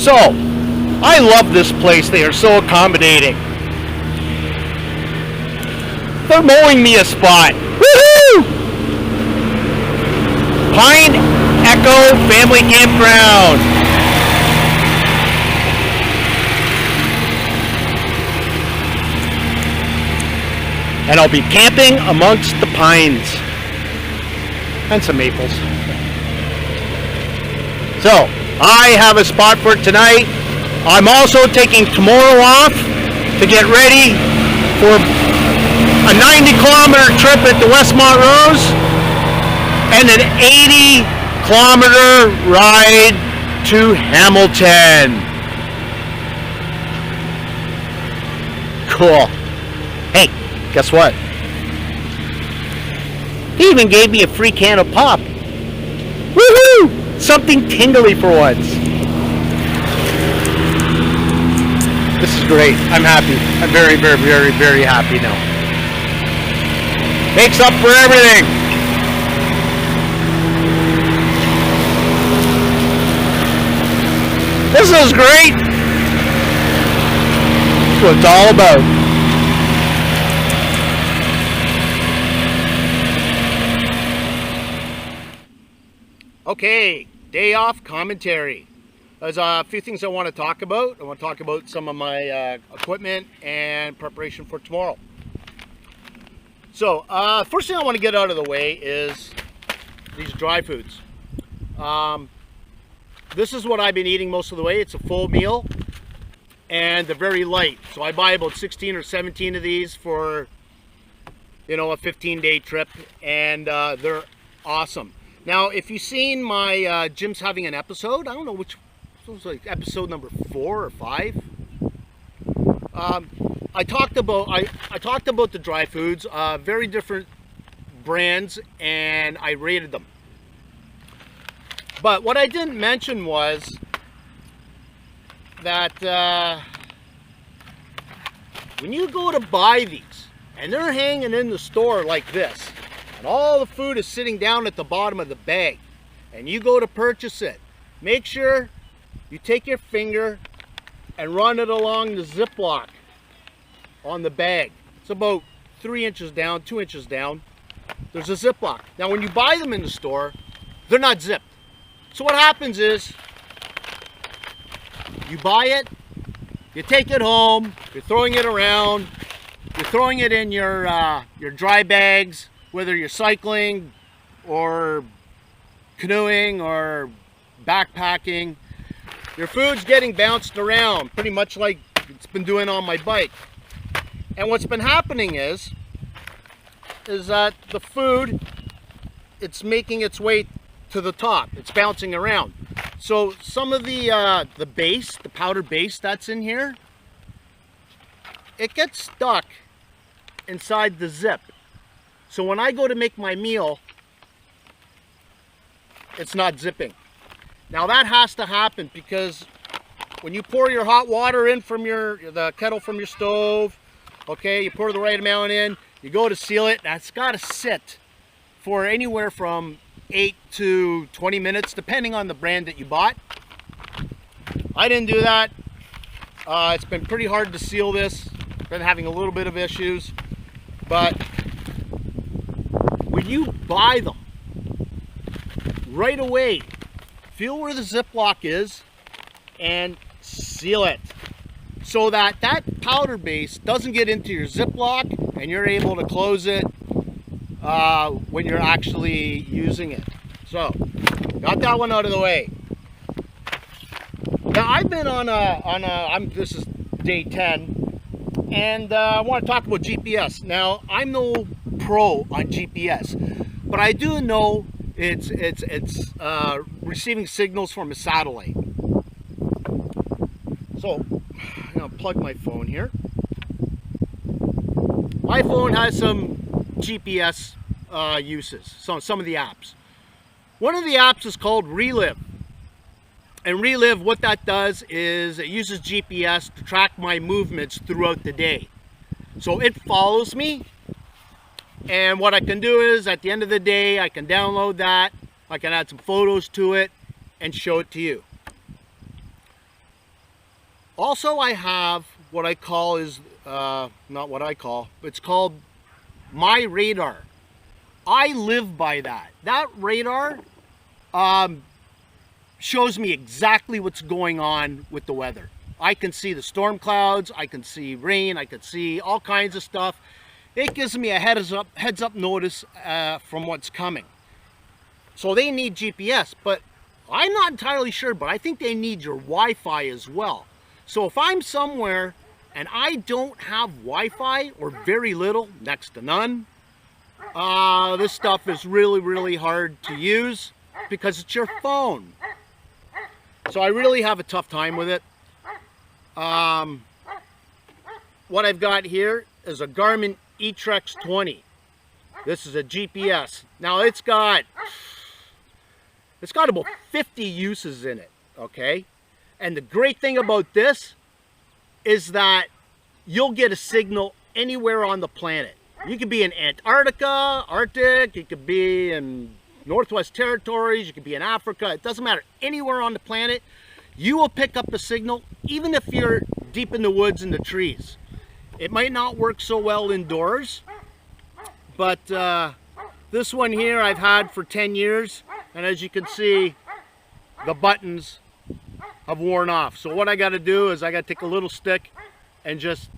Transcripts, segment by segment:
So, I love this place. They are so accommodating. They're mowing me a spot. Woohoo! Pine Echo Family Campground. And I'll be camping amongst the pines and some maples. So, I have a spot for tonight. I'm also taking tomorrow off to get ready for a 90-kilometer trip at the Westmont Rose and an 80-kilometer ride to Hamilton. Cool. Hey, guess what? He even gave me a free can of pop. Woohoo! Something tingly for once. This is great. I'm happy. I'm very, very, very, very happy now. Makes up for everything. This is great. That's what it's all about. Okay, day off commentary. There's a few things I want to talk about. I want to talk about some of my equipment and preparation for tomorrow. So, first thing I want to get out of the way is these dry foods. This is what I've been eating most of the way. It's a full meal, and they're very light. So I buy about 16 or 17 of these for, a 15-day trip, and they're awesome. Now, if you've seen my Jim's having an episode, I don't know which, it was like episode number 4 or 5. I talked about the dry foods, very different brands, and I rated them. But what I didn't mention was that when you go to buy these, and they're hanging in the store like this, and all the food is sitting down at the bottom of the bag, and you go to purchase it, make sure you take your finger and run it along the Ziploc on the bag. It's about 3 inches down, 2 inches down. There's a Ziploc. Now when you buy them in the store, they're not zipped. So what happens is, you buy it, you take it home, you're throwing it around, you're throwing it in your dry bags, whether you're cycling or canoeing or backpacking. Your food's getting bounced around pretty much like it's been doing on my bike. And what's been happening is that the food, it's making its way to the top. It's bouncing around. So some of the base, the powder base that's in here, it gets stuck inside the zip. So when I go to make my meal, it's not zipping. Now that has to happen because when you pour your hot water in from the kettle from your stove, okay, you pour the right amount in, you go to seal it, that's got to sit for anywhere from 8 to 20 minutes, depending on the brand that you bought. I didn't do that. It's been pretty hard to seal this. Been having a little bit of issues, but when you buy them, right away, feel where the Ziploc is and seal it so that that powder base doesn't get into your Ziploc and you're able to close it when you're actually using it. So, got that one out of the way. Now I've been this is day 10, and I want to talk about GPS. Now I'm no pro on GPS, but I do know it's receiving signals from a satellite. So I'm gonna plug my phone here. My phone has some GPS uses, some of the apps. One of the apps is called Relive. And Relive, what that does is it uses GPS to track my movements throughout the day. So it follows me, and what I can do is at the end of the day I can download that, I can add some photos to it and show it to you. Also, I have what I call is, not what I call, it's called my radar. I live by that. That radar shows me exactly what's going on with the weather. I can see the storm clouds, I can see rain, I can see all kinds of stuff. It gives me a heads up notice from what's coming. So they need GPS, but I'm not entirely sure, but I think they need your Wi-Fi as well. So if I'm somewhere and I don't have Wi-Fi, or very little, next to none, this stuff is really, really hard to use because it's your phone. So I really have a tough time with it. What I've got here is a Garmin eTrex 20. This is a GPS. Now it's got about 50 uses in it, okay? And the great thing about this is that you'll get a signal anywhere on the planet. You could be in Antarctica, Arctic, you could be in Northwest Territories, you could be in Africa, it doesn't matter. Anywhere on the planet, you will pick up a signal, even if you're deep in the woods and the trees. It might not work so well indoors, but this one here I've had for 10 years, and as you can see, the buttons have worn off. So what I got to do is I got to take a little stick and just,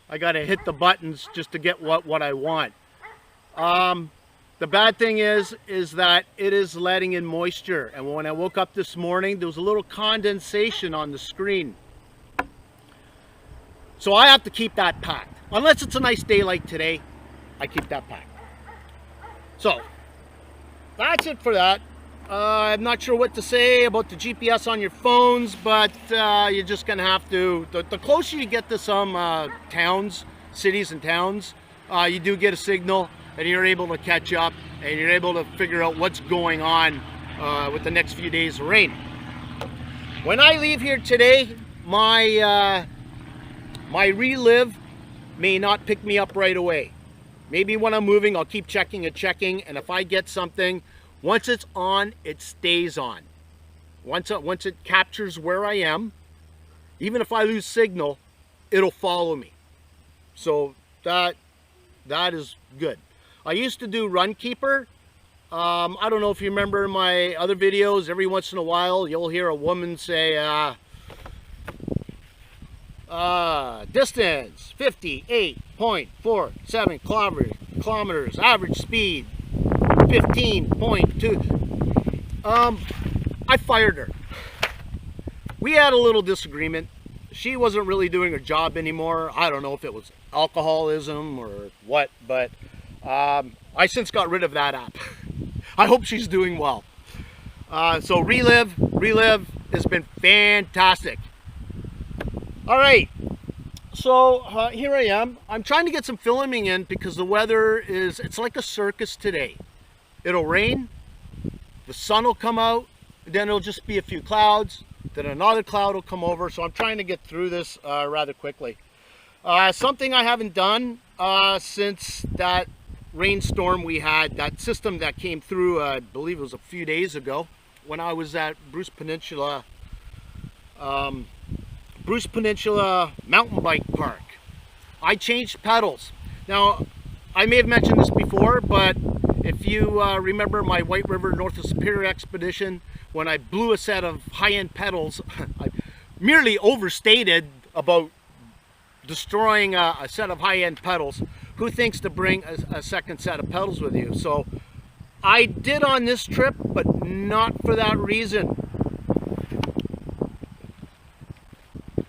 I got to hit the buttons just to get what I want. The bad thing is that it is letting in moisture, and when I woke up this morning there was a little condensation on the screen. So I have to keep that packed. Unless it's a nice day like today, I keep that packed. So that's it for that. I'm not sure what to say about the GPS on your phones, but you're just gonna have to, the closer you get to some towns, cities and towns, you do get a signal and you're able to catch up and you're able to figure out what's going on with the next few days of rain. When I leave here today, my relive may not pick me up right away. Maybe when I'm moving, I'll keep checking, and if I get something, once it's on, it stays on. Once it captures where I am, even if I lose signal, it'll follow me. So that is good. I used to do Runkeeper. I don't know if you remember my other videos. Every once in a while, you'll hear a woman say, distance 58.47 kilometers, average speed 15.2. I fired her. We had a little disagreement. She wasn't really doing her job anymore. I don't know if it was alcoholism or what, but I since got rid of that app. I hope she's doing well. So Relive has been fantastic. All right, so here I am. I'm trying to get some filming in because the weather it's like a circus today. It'll rain, the sun will come out, then it'll just be a few clouds, then another cloud will come over. So I'm trying to get through this rather quickly. Something I haven't done since that rainstorm we had, that system that came through, I believe it was a few days ago, when I was at Bruce Peninsula Mountain Bike Park. I changed pedals. Now, I may have mentioned this before, but if you remember my White River North of Superior expedition, when I blew a set of high-end pedals, I merely overstated about destroying a set of high-end pedals. Who thinks to bring a second set of pedals with you? So I did on this trip, but not for that reason.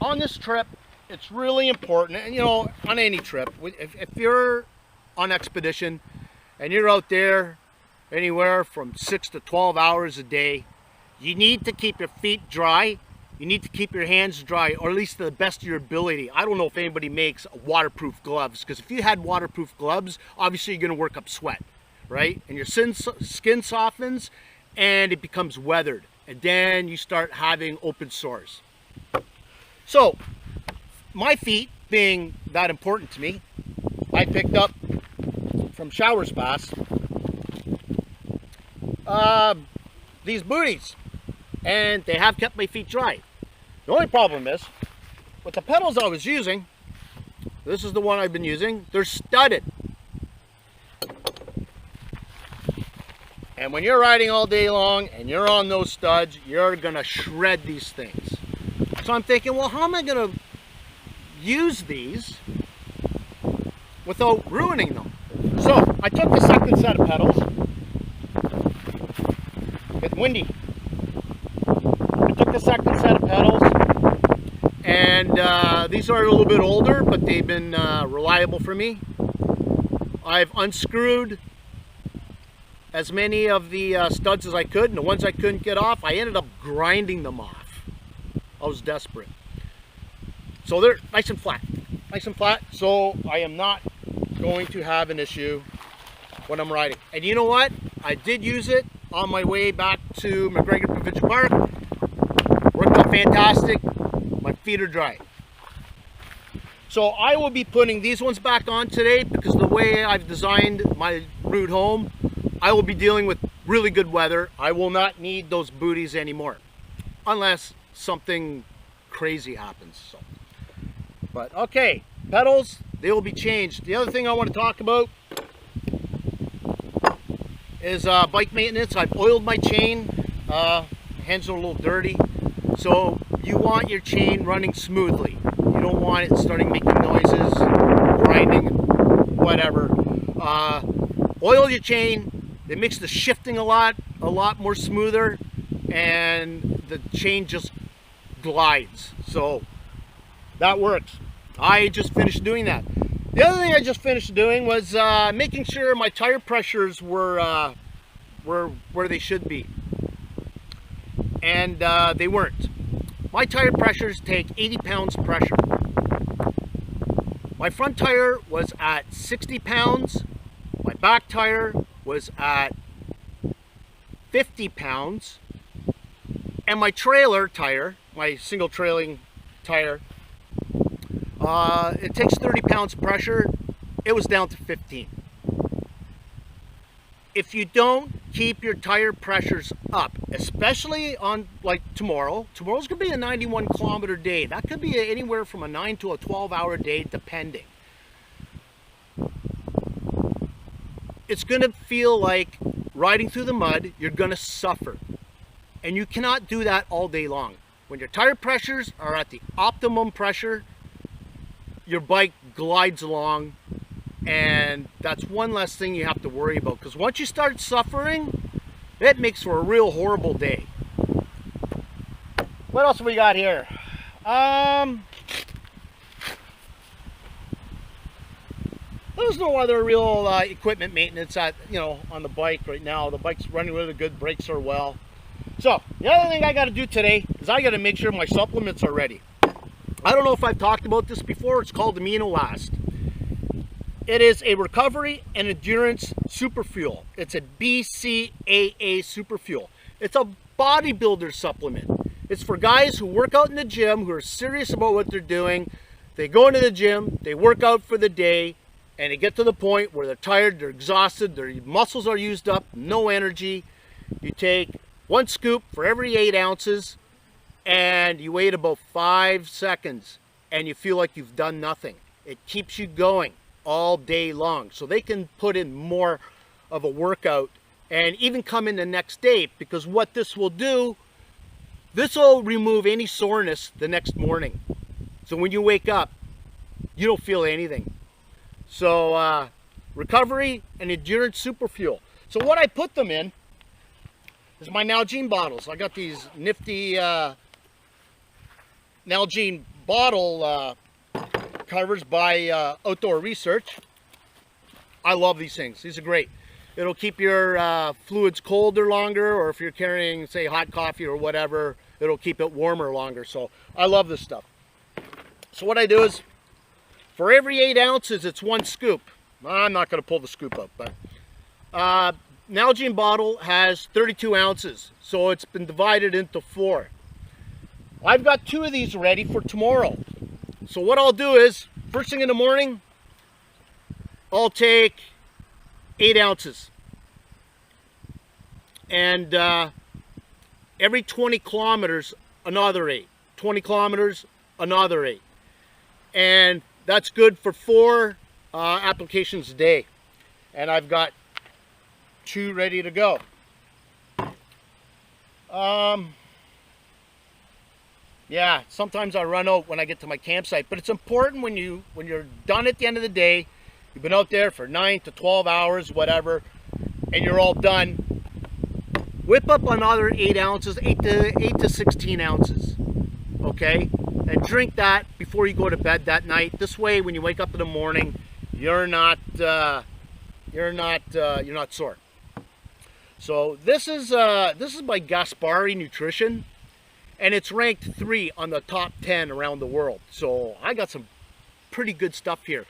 On this trip, it's really important, and you know, on any trip, if you're on expedition and you're out there anywhere from 6 to 12 hours a day, you need to keep your feet dry. You need to keep your hands dry, or at least to the best of your ability. I don't know if anybody makes waterproof gloves, because if you had waterproof gloves, obviously you're going to work up sweat, right? And your skin softens and it becomes weathered, and then you start having open sores. So my feet being that important to me, I picked up from Shower Spas these booties, and they have kept my feet dry. The only problem is, with the pedals I was using, this is the one I've been using, they're studded. And when you're riding all day long and you're on those studs, you're gonna shred these things. So I'm thinking, well, how am I gonna use these without ruining them? So I took the second set of pedals. It's windy. I took the second set of pedals, and these are a little bit older, but they've been reliable for me. I've unscrewed as many of the studs as I could, and the ones I couldn't get off, I ended up grinding them off. I was desperate. So they're nice and flat, so I am not going to have an issue when I'm riding. And you know what? I did use it on my way back to McGregor Provincial Park. Worked out fantastic. My feet are dry. So I will be putting these ones back on today, because the way I've designed my route home, I will be dealing with really good weather. I will not need those booties anymore, unless something crazy happens. So. But okay, pedals, they will be changed. The other thing I want to talk about is bike maintenance. I've oiled my chain. Hands are a little dirty. So you want your chain running smoothly. You don't want it starting making noises, grinding, whatever. Oil your chain. It makes the shifting a lot more smoother, and the chain just glides. So that works. I just finished doing that. The other thing I just finished doing was making sure my tire pressures were where they should be, and they weren't. My tire pressures take 80 pounds pressure. My front tire was at 60 pounds. My back tire was at 50 pounds. And my trailer tire, my single trailing tire, it takes 30 pounds pressure. It was down to 15. If you don't keep your tire pressures up, especially on like tomorrow's gonna be a 91 kilometer day. That could be anywhere from a 9 to a 12-hour day, depending. It's gonna feel like riding through the mud. You're gonna suffer, and you cannot do that all day long. When your tire pressures are at the optimum pressure, your bike glides along, and that's one less thing you have to worry about, because once you start suffering, it makes for a real horrible day. What else have we got here? There's no other real equipment maintenance on the bike right now. The bike's running really good, brakes are well. So the other thing I got to do today is I got to make sure my supplements are ready. I don't know if I've talked about this before. It's called Amino Last. It is a recovery and endurance super fuel. It's a BCAA super fuel. It's a bodybuilder supplement. It's for guys who work out in the gym, who are serious about what they're doing. They go into the gym, they work out for the day, and they get to the point where they're tired, they're exhausted, their muscles are used up, no energy. You take 1 scoop for every 8 ounces, and you wait about 5 seconds, and you feel like you've done nothing. It keeps you going all day long, so they can put in more of a workout and even come in the next day, because what this will do, this will remove any soreness the next morning. So when you wake up, you don't feel anything. So recovery and endurance super fuel. So what I put them in is my Nalgene bottles. I got these nifty Nalgene bottle covers by Outdoor Research. I love these things. These are great. It'll keep your fluids colder longer, or if you're carrying, say, hot coffee or whatever, it'll keep it warmer longer. So I love this stuff. So what I do is, for every 8 ounces, it's 1 scoop. I'm not going to pull the scoop up, but Nalgene bottle has 32 ounces, so it's been divided into 4. I've got 2 of these ready for tomorrow. So what I'll do is, first thing in the morning, I'll take 8 ounces. And every 20 kilometers, another 8. 20 kilometers, another 8. And that's good for 4 applications a day. And I've got 2 ready to go. Yeah, sometimes I run out when I get to my campsite, but it's important when you're done at the end of the day, you've been out there for 9 to 12 hours, whatever, and you're all done, whip up another 8 ounces, 8 to 16 ounces, okay? And drink that before you go to bed that night. This way, when you wake up in the morning, you're not sore. So this is by Gaspari Nutrition, and it's ranked 3 on the top 10 around the world. So I got some pretty good stuff here.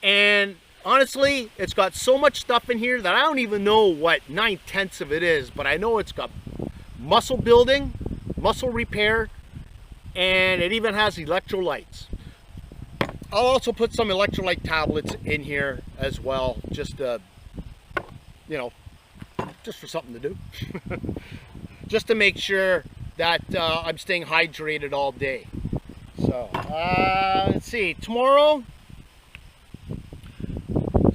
And honestly, it's got so much stuff in here that I don't even know what 9/10 of it is, but I know it's got muscle building, muscle repair, and it even has electrolytes. I'll also put some electrolyte tablets in here as well, just just for something to do. Just to make sure that I'm staying hydrated all day. So let's see, tomorrow,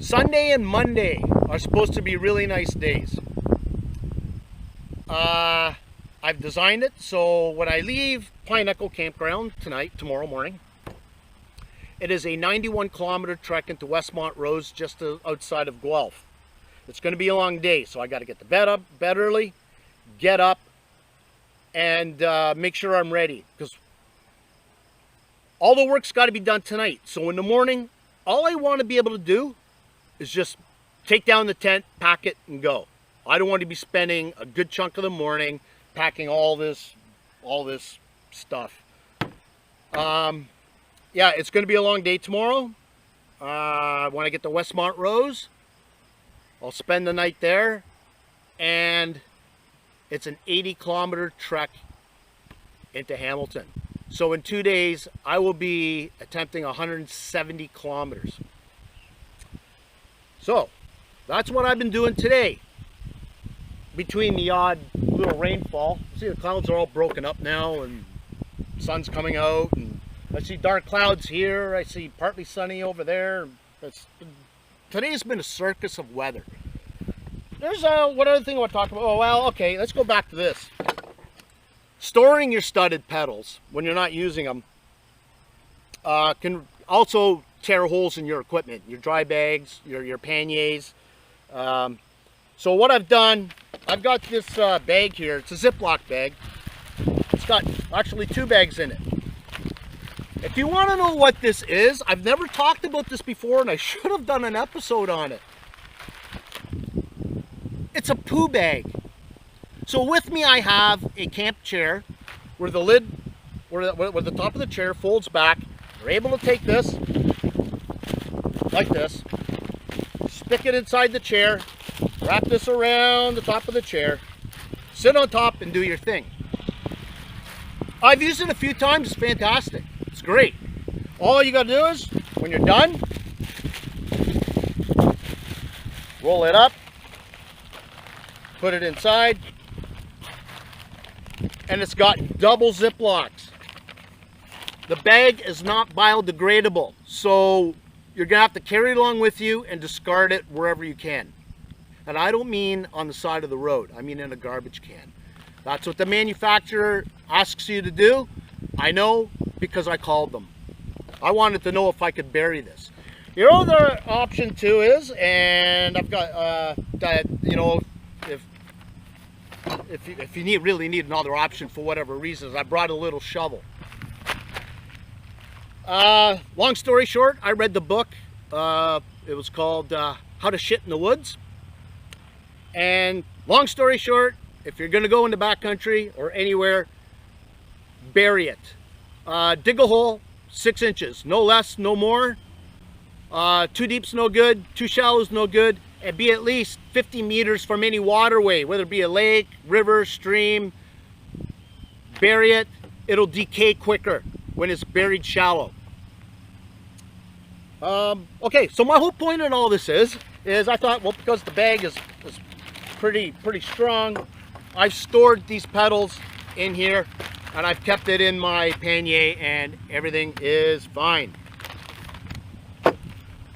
Sunday and Monday are supposed to be really nice days. I've designed it so when I leave Pine Echo Campground tomorrow morning, it is a 91-kilometer trek into Westmont Roads just outside of Guelph. It's going to be a long day, so I got to get to bed early, get up, and make sure I'm ready, because all the work's got to be done tonight. So in the morning, all I want to be able to do is just take down the tent, pack it, and go. I don't want to be spending a good chunk of the morning packing all this stuff. Yeah, it's going to be a long day tomorrow. When I get to Westmont Roads, I'll spend the night there, and it's an 80-kilometer trek into Hamilton. So in 2 days, I will be attempting 170 kilometers. So that's what I've been doing today. Between the odd little rainfall, see the clouds are all broken up now, and sun's coming out, and I see dark clouds here. I see partly sunny over there. Today's been a circus of weather. There's one other thing I want to talk about. Oh, well, okay, let's go back to this. Storing your studded pedals when you're not using them can also tear holes in your equipment, your dry bags, your panniers. So what I've done, I've got this bag here. It's a Ziploc bag. It's got actually 2 bags in it. If you want to know what this is, I've never talked about this before, and I should have done an episode on it. It's a poo bag. So with me I have a camp chair where the lid, where the top of the chair folds back. You're able to take this, like this, stick it inside the chair, wrap this around the top of the chair, sit on top and do your thing. I've used it a few times. It's fantastic. It's great. All you got to do is, when you're done, roll it up, put it inside, and it's got double Ziplocs. The bag is not biodegradable, so you're going to have to carry it along with you and discard it wherever you can. And I don't mean on the side of the road. I mean in a garbage can. That's what the manufacturer asks you to do. I know because I called them. I wanted to know if I could bury this. Your other option too is, and I've got that, you know, if you really need another option for whatever reasons, I brought a little shovel. Long story short, I read the book. It was called How to Shit in the Woods. And long story short, if you're going to go in the backcountry or anywhere, bury it. Dig a hole 6 inches, no less, no more. Too deep's no good, too shallow's no good, and be at least 50 meters from any waterway, whether it be a lake, river, stream. Bury it. It'll decay quicker when it's buried shallow. Okay, so my whole point in all this is I thought, well, because the bag is pretty strong, I've stored these pedals in here and I've kept it in my pannier and everything is fine.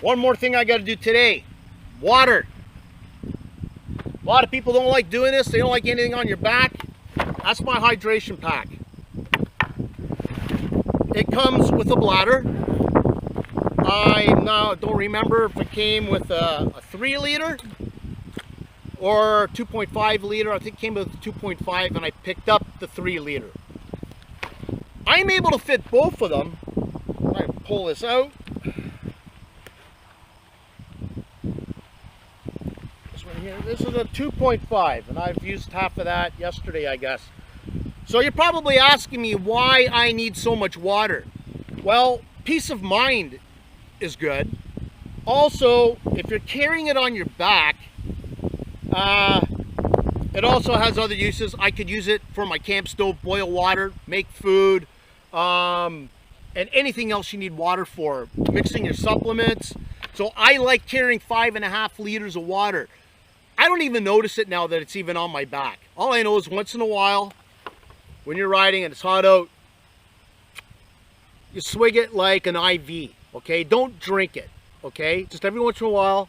One more thing I got to do today, water. A lot of people don't like doing this. They don't like anything on your back. That's my hydration pack. It comes with a bladder. I now don't remember if it came with a 3 liter or 2.5 liter. I think it came with 2.5 and I picked up the 3 liter. I'm able to fit both of them. I can pull this out. This one here, this is a 2.5 and I've used half of that yesterday, I guess. So you're probably asking me why I need so much water. Well, peace of mind is good. Also, if you're carrying it on your back, it also has other uses. I could use it for my camp stove, boil water, make food, and anything else you need water for, mixing your supplements. So I like carrying 5.5 liters of water. I don't even notice it now that it's even on my back. All I know is once in a while, when you're riding and it's hot out, you swig it like an IV, okay? Don't drink it, okay? Just every once in a while,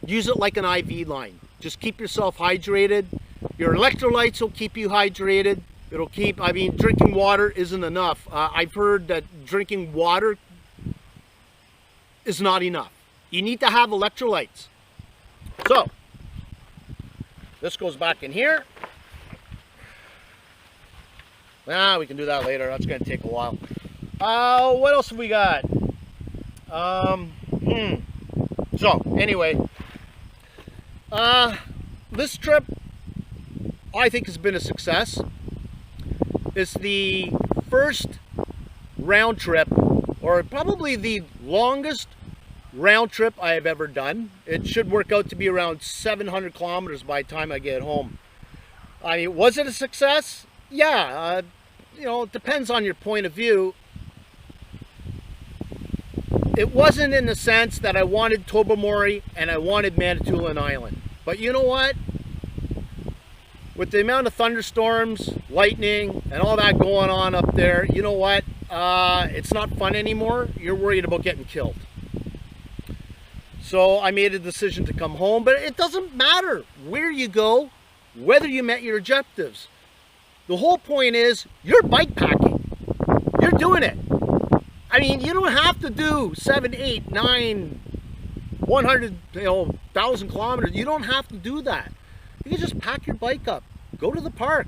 use it like an IV line. Just keep yourself hydrated. Your electrolytes will keep you hydrated. It'll keep, I mean, drinking water isn't enough. I've heard that drinking water is not enough. You need to have electrolytes. So, this goes back in here. We can do that later. That's going to take a while. What else have we got? So, anyway. This trip, I think, has been a success. It's the first round trip, or probably the longest round trip I have ever done. It should work out to be around 700 kilometers by the time I get home. I mean, was it a success? Yeah, you know, it depends on your point of view. It wasn't in the sense that I wanted Tobermory and I wanted Manitoulin Island. But you know what? With the amount of thunderstorms, lightning, and all that going on up there, you know what? It's not fun anymore. You're worried about getting killed. So I made a decision to come home, but it doesn't matter where you go, whether you met your objectives. The whole point is you're bike packing. You're doing it. I mean, you don't have to do 7, 8, 9, 100, 1,000 kilometers. You don't have to do that. You can just pack your bike up, go to the park,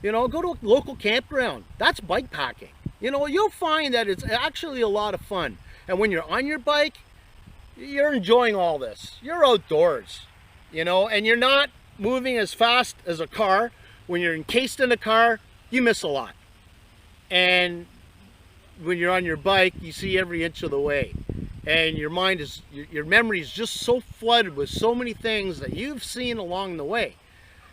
go to a local campground. That's bike packing. You'll find that it's actually a lot of fun. And when you're on your bike, you're enjoying all this. You're outdoors, and you're not moving as fast as a car. When you're encased in a car, you miss a lot. And when you're on your bike, you see every inch of the way. And your mind is, your memory is just so flooded with so many things that you've seen along the way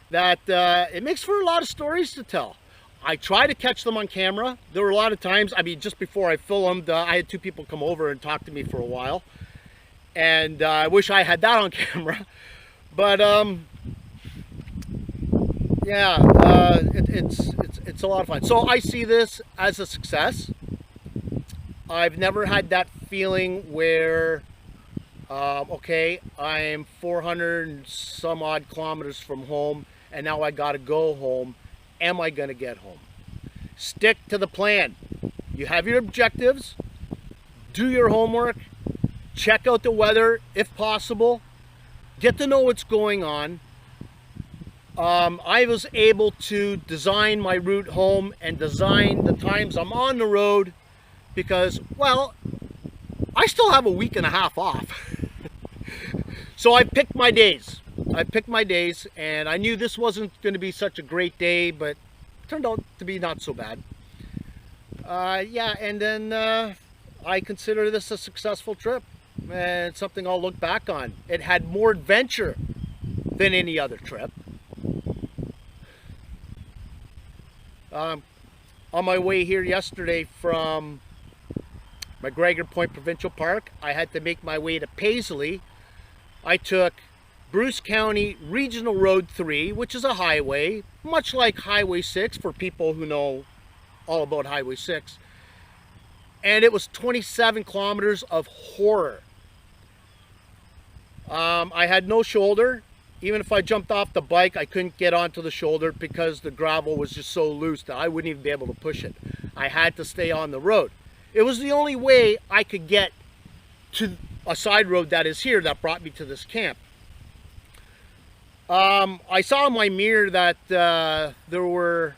that it makes for a lot of stories to tell. I try to catch them on camera. There were a lot of times, I mean, just before I filmed, I had 2 people come over and talk to me for a while. And I wish I had that on camera. But yeah, it's a lot of fun. So I see this as a success. I've never had that feeling where, okay, I'm 400 and some odd kilometers from home, and now I gotta go home. Am I gonna get home? Stick to the plan. You have your objectives, do your homework, check out the weather if possible, get to know what's going on. I was able to design my route home and design the times I'm on the road because, well, I still have a week and a half off. So I picked my days. And I knew this wasn't going to be such a great day, but it turned out to be not so bad. Yeah, and then I consider this a successful trip and something I'll look back on. It had more adventure than any other trip. On my way here yesterday from McGregor Point Provincial Park, I had to make my way to Paisley. I took Bruce County Regional Road 3, which is a highway, much like Highway 6 for people who know all about Highway 6. And it was 27 kilometers of horror. I had no shoulder. Even if I jumped off the bike, I couldn't get onto the shoulder because the gravel was just so loose that I wouldn't even be able to push it. I had to stay on the road. It was the only way I could get to a side road that is here that brought me to this camp. I saw in my mirror that there were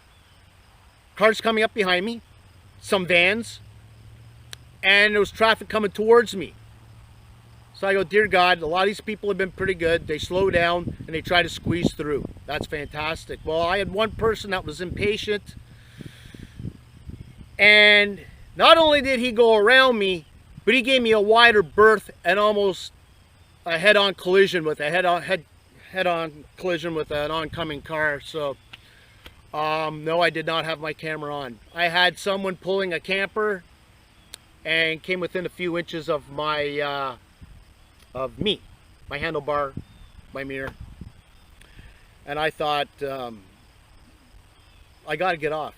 cars coming up behind me, some vans, and there was traffic coming towards me. So I go, dear God, a lot of these people have been pretty good. They slow down and they try to squeeze through. That's fantastic. Well, I had one person that was impatient, and not only did he go around me, but he gave me a wider berth and almost a head-on collision with head-on collision with an oncoming car. So no, I did not have my camera on. I had someone pulling a camper and came within a few inches of my my handlebar, my mirror, and I thought, I got to get off.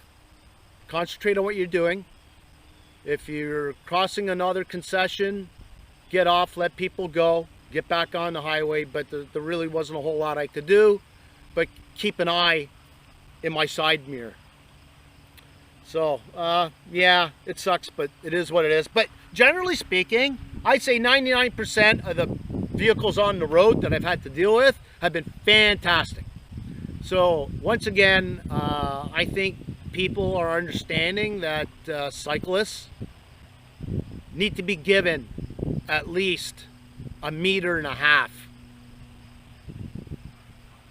Concentrate on what you're doing. If you're crossing another concession, get off, let people go, get back on the highway. But there really wasn't a whole lot I could do but keep an eye in my side mirror. So yeah, it sucks, but it is what it is. But generally speaking, I'd say 99% of the vehicles on the road that I've had to deal with have been fantastic. So once again, I think people are understanding that cyclists need to be given at least 1.5 meters.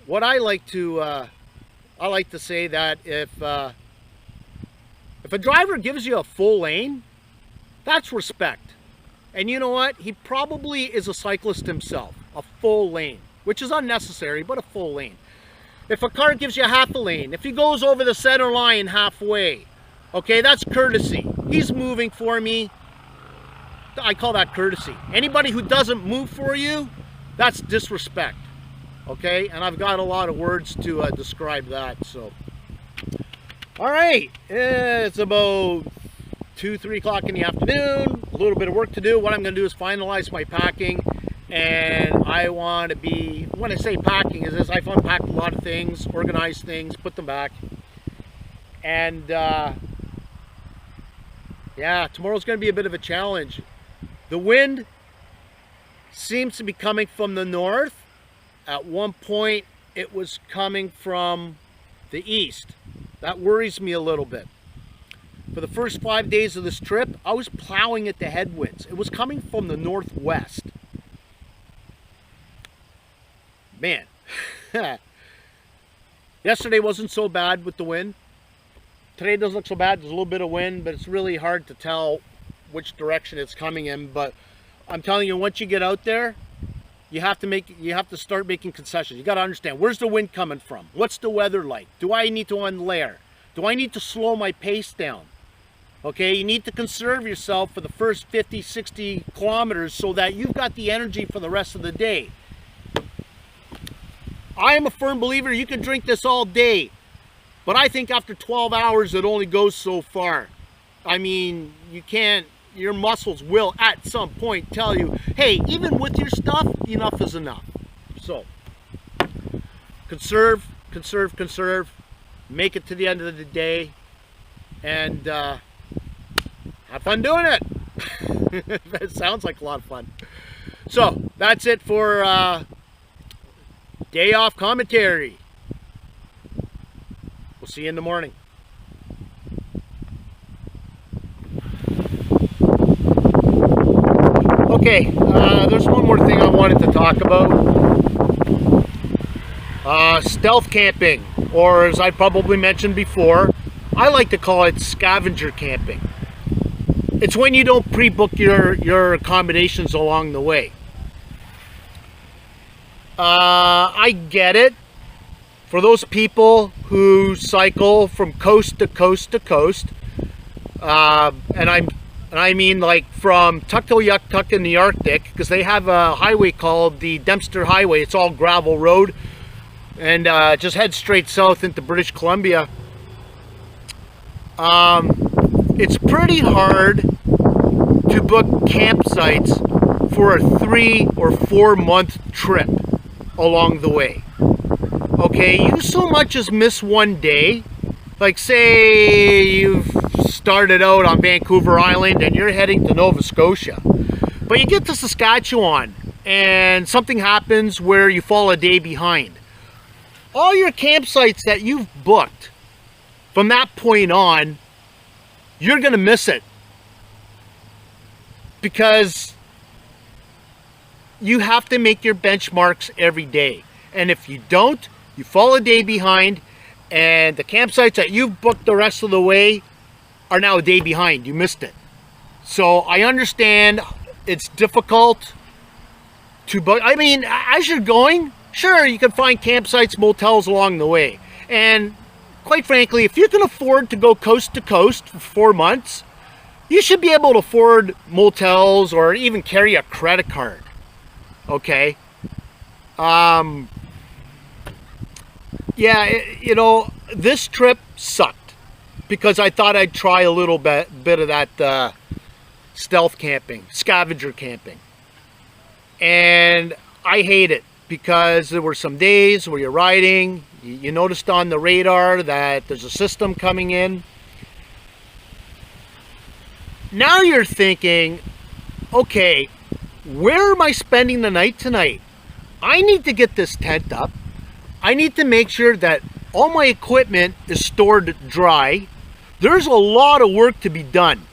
What I like to say that if a driver gives you a full lane, that's respect. And you know what? He probably is a cyclist himself. A full lane, which is unnecessary, but a full lane. If a car gives you half a lane, if he goes over the center line halfway, okay, that's courtesy. He's moving for me. I call that courtesy. Anybody who doesn't move for you, that's disrespect. Okay, and I've got a lot of words to describe that. So, all right, it's about 2-3 o'clock in the afternoon. A little bit of work to do. What I'm going to do is finalize my packing, and I want to be, when I say packing, is this: I've unpacked a lot of things, organized things, put them back, and yeah, tomorrow's going to be a bit of a challenge. The wind seems to be coming from the north. At one point, it was coming from the east. That worries me a little bit. For the first 5 days of this trip, I was plowing at the headwinds. It was coming from the northwest. Man, yesterday wasn't so bad with the wind. Today doesn't look so bad. There's a little bit of wind, but it's really hard to tell which direction it's coming in. But I'm telling you, once you get out there, you have to start making concessions. You got to understand, where's the wind coming from? What's the weather like? Do I need to unlayer? Do I need to slow my pace down? Okay, you need to conserve yourself for the first 50, 60 kilometers so that you've got the energy for the rest of the day. I am a firm believer you can drink this all day, but I think after 12 hours it only goes so far. I mean, you can't, your muscles will at some point tell you, hey, even with your stuff, enough is enough. So, conserve, conserve, conserve, make it to the end of the day, and have fun doing it. That sounds like a lot of fun. So, that's it for day off commentary. We'll see you in the morning. Okay, there's one more thing I wanted to talk about. Stealth camping, or as I probably mentioned before, I like to call it scavenger camping. It's when you don't pre-book your accommodations along the way. I get it. For those people who cycle from coast to coast to coast, and And I mean like from Tuktoyaktuk in the Arctic, because they have a highway called the Dempster Highway. It's all gravel road, and just head straight south into British Columbia. It's pretty hard to book campsites for a 3 or 4 month trip along the way. Okay, you so much as miss one day. Like say you've started out on Vancouver Island and you're heading to Nova Scotia, but you get to Saskatchewan and something happens where you fall a day behind. All your campsites that you've booked from that point on, you're gonna miss it, because you have to make your benchmarks every day. And if you don't, you fall a day behind, and the campsites that you've booked the rest of the way are now a day behind. You missed it. So I understand it's difficult to book. I mean, as you're going, sure, you can find campsites, motels along the way. And quite frankly, if you can afford to go coast to coast for 4 months, you should be able to afford motels or even carry a credit card. Okay? Yeah, you know, this trip sucked because I thought I'd try a little bit of that stealth camping, scavenger camping. And I hate it because there were some days where you're riding, you noticed on the radar that there's a system coming in. Now you're thinking, okay, where am I spending the night tonight? I need to get this tent up. I need to make sure that all my equipment is stored dry. There's a lot of work to be done.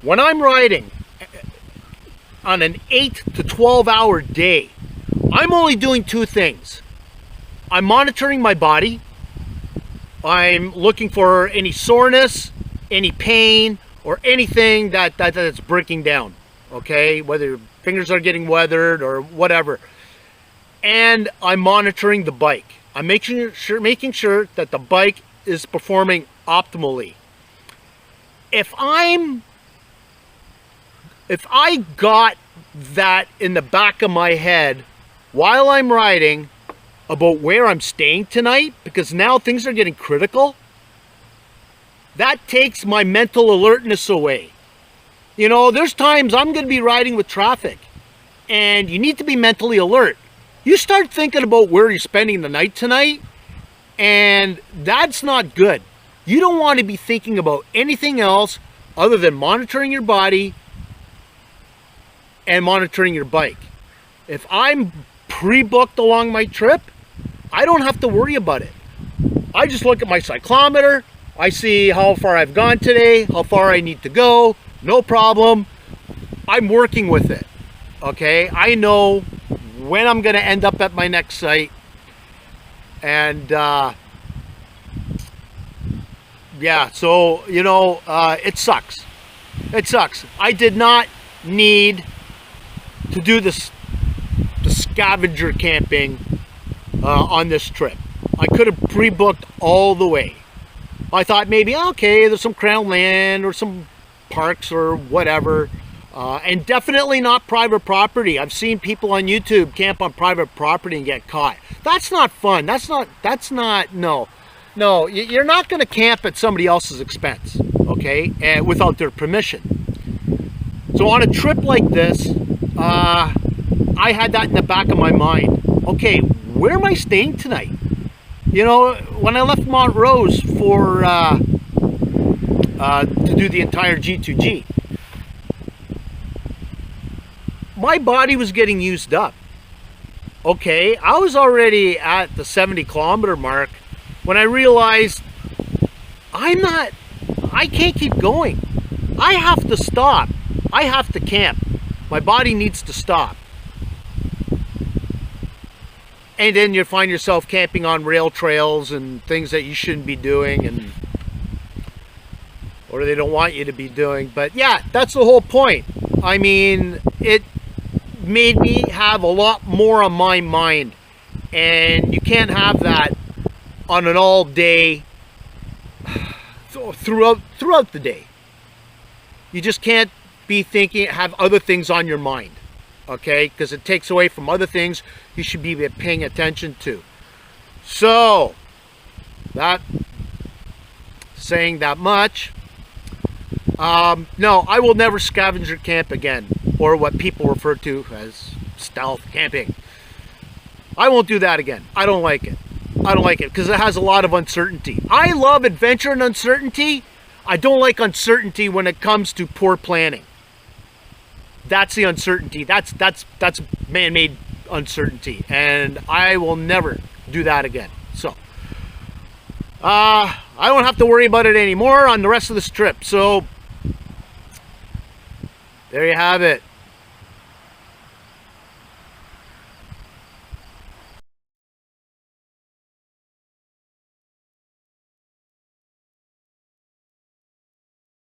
When I'm riding on an 8 to 12 hour day, I'm only doing 2 things. I'm monitoring my body. I'm looking for any soreness, any pain, or anything that's breaking down. Okay, whether your fingers are getting weathered or whatever. And I'm monitoring the bike. I'm making sure that the bike is performing optimally. If I got that in the back of my head while I'm riding about where I'm staying tonight, because now things are getting critical, that takes my mental alertness away. You know, there's times I'm going to be riding with traffic and you need to be mentally alert. You start thinking about where you're spending the night tonight, and that's not good. You don't want to be thinking about anything else other than monitoring your body and monitoring your bike. If I'm pre-booked along my trip, I don't have to worry about it. I just look at my cyclometer, I see how far I've gone today, how far I need to go, no problem. I'm working with it, okay? I know when I'm going to end up at my next site. And yeah, so, you know, it sucks. It sucks. I did not need to do the scavenger camping on this trip. I could have pre-booked all the way. I thought maybe, okay, there's some crown land or some parks or whatever. And definitely not private property. I've seen people on YouTube camp on private property and get caught. That's not fun. No, you're not going to camp at somebody else's expense, okay, and without their permission. So on a trip like this, I had that in the back of my mind. Okay, where am I staying tonight? You know, when I left Montrose for to do the entire G2G, my body was getting used up. Okay, I was already at the 70 kilometer mark when I realized I can't keep going. I have to stop. I have to camp. My body needs to stop. And then you find yourself camping on rail trails and things that you shouldn't be doing, or they don't want you to be doing. But yeah, that's the whole point. I mean, it made me have a lot more on my mind, and you can't have that on an all day throughout the day. You just can't be thinking, have other things on your mind, okay? Because it takes away from other things you should be paying attention to. So, that saying that much, no, I will never scavenger camp again, or what people refer to as stealth camping. I won't do that again. I don't like it. I don't like it because it has a lot of uncertainty. I love adventure and uncertainty. I don't like uncertainty when it comes to poor planning. That's the uncertainty. That's man-made uncertainty, and I will never do that again. So I don't have to worry about it anymore on the rest of this trip. So there you have it.